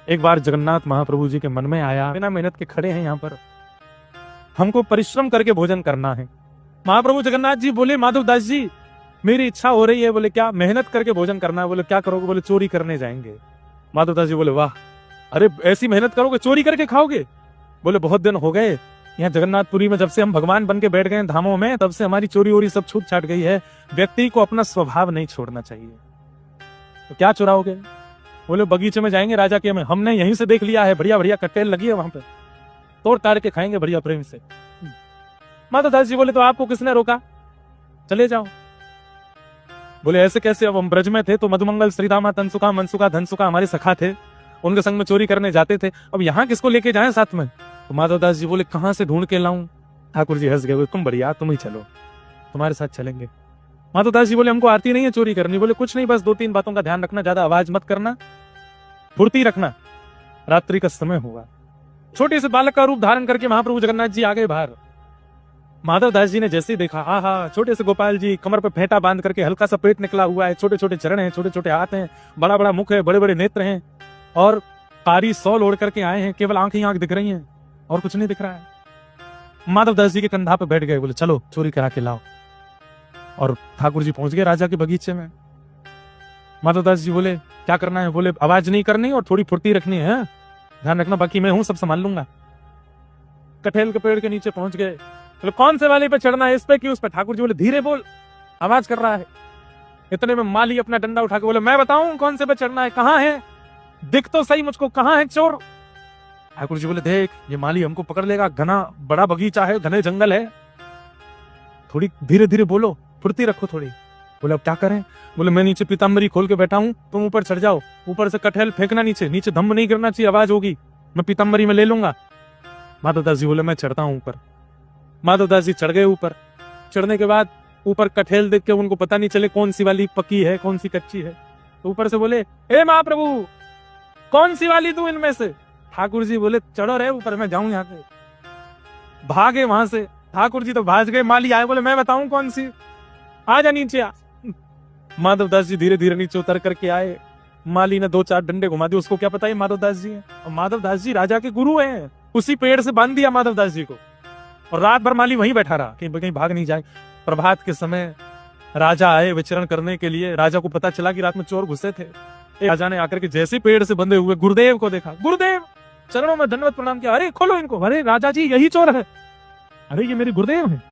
एक बार जगन्नाथ महाप्रभु जी के मन में आया, बिना मेहनत के खड़े हैं यहाँ पर, हमको परिश्रम करके भोजन करना है। महाप्रभु जगन्नाथ जी बोले, माधवदास जी मेरी इच्छा हो रही है। बोले क्या? मेहनत करके भोजन करना है। बोले क्या करोगे? बोले चोरी करने जाएंगे। माधवदास जी बोले वाह, अरे ऐसी मेहनत करोगे, चोरी करके खाओगे? बोले बहुत दिन हो गए यहाँ जगन्नाथपुरी में, जब से हम भगवान बन के बैठ गए धामों में, तब से हमारी चोरी वोरी सब छूट छाट गई है। व्यक्ति को अपना स्वभाव नहीं छोड़ना चाहिए। तो क्या चुराओगे? बोले बगीचे में जाएंगे राजा के में, हमने यहीं से देख लिया है, बढ़िया बढ़िया कटेल लगी है वहां पे, तोड़ ताड़ के खाएंगे बढ़िया प्रेम से। माधवदास जी बोले तो आपको किसने रोका? चले जाओ। बोले ऐसे कैसे? अब हम ब्रज में थे तो मधुमंगल, श्रीदामा, तनसुका, मनसुका, धनसुका हमारे सखा थे, उनके संग में चोरी करने जाते थे। अब यहाँ किसको लेके जाएं साथ में? तो माधवदास जी बोले कहां से ढूंढ के लाऊं? ठाकुर जी हंस गए, तुम बढ़िया, तुम ही चलो, तुम्हारे साथ चलेंगे। माधवदास जी बोले हमको आती नहीं है चोरी करनी। बोले कुछ नहीं, बस 2-3 बातों का ध्यान रखना, ज्यादा आवाज मत करना, फुर्ती रखना, रात्रि का समय हुआ। छोटे से बालक का रूप धारण करके महाप्रभु जगन्नाथ जी आ गए बाहर। माधवदास जी ने जैसे ही देखा, आहा, छोटे से गोपाल जी कमर पे फेंटा बांध करके, हल्का सा पेट निकला हुआ है, छोटे छोटे चरण हैं, छोटे छोटे हाथ हैं, बड़ा बड़ा मुख है, बड़े बड़े नेत्र हैं, और कारी सौल ओढ़ करके आए हैं, केवल आंख ही आंख दिख रही हैं और कुछ नहीं दिख रहा है। माधवदास जी के कंधा पे बैठ गए, बोले चलो चोरी करा के लाओ। और ठाकुर जी पहुंच गए राजा के बगीचे में। माधवदास जी बोले क्या करना है? बोले आवाज नहीं करनी और थोड़ी फुर्ती रखनी है, ध्यान रखना, बाकी मैं हूं, सब संभाल लूंगा। कटहल के पेड़ के नीचे पहुंच गए। बोले कौन से वाले पे चढ़ना है, इस पे कि उस पे? ठाकुर जी बोले धीरे बोल, आवाज कर रहा है। इतने में माली अपना डंडा उठा के बोले मैं बताऊं कौन से पे चढ़ना है, कहां है, दिख तो सही मुझको, कहां है चोर? ठाकुर जी बोले देख, ये माली हमको पकड़ लेगा, घना बड़ा बगीचा है, घने जंगल है, थोड़ी धीरे धीरे बोलो, फुर्ती रखो थोड़ी। बोले अब क्या करें? बोले मैं नीचे पीताम्बरी खोल के बैठा हूं, तुम ऊपर चढ़ जाओ, ऊपर से कटहल फेंकना नीचे, नीचे धम्म नहीं करना चाहिए, आवाज होगी, मैं पीताम्बरी में ले लूंगा। माधवदास जी बोले मैं चढ़ता हूं ऊपर। माधवदास जी चढ़ गए ऊपर। चढ़ने के बाद ऊपर कटहल देख के उनको पता नहीं चले कौन सी वाली पकी है, कौन सी कच्ची है। तो ऊपर से बोले ए महाप्रभु, कौन सी वाली तू इनमें से? ठाकुर जी बोले चढ़ो रे ऊपर, मैं जाऊं यहाँ पे। भागे वहां से, ठाकुर जी तो भाग गए। माली आए, बोले मैं बताऊं कौन सी, आ जा नीचे आ। माधवदास जी धीरे धीरे नीचे उतर करके आए। माली ने 2-4 डंडे घुमा दिए, उसको क्या पता है माधवदास जी हैं। और माधवदास जी राजा के गुरु हैं, उसी पेड़ से बांध दिया माधवदास जी को, और रात भर माली वहीं बैठा रहा कि कहीं भाग नहीं जाए। प्रभात के समय राजा आए विचरण करने के लिए। राजा को पता चला कि रात में चोर घुसे थे। राजा ने आकर के जैसे पेड़ से बंधे हुए गुरुदेव को देखा, गुरुदेव चरणों में धन्यवाद प्रणाम किया। अरे खोलो इनको, अरे राजा जी यही चोर है, अरे ये मेरे गुरुदेव हैं।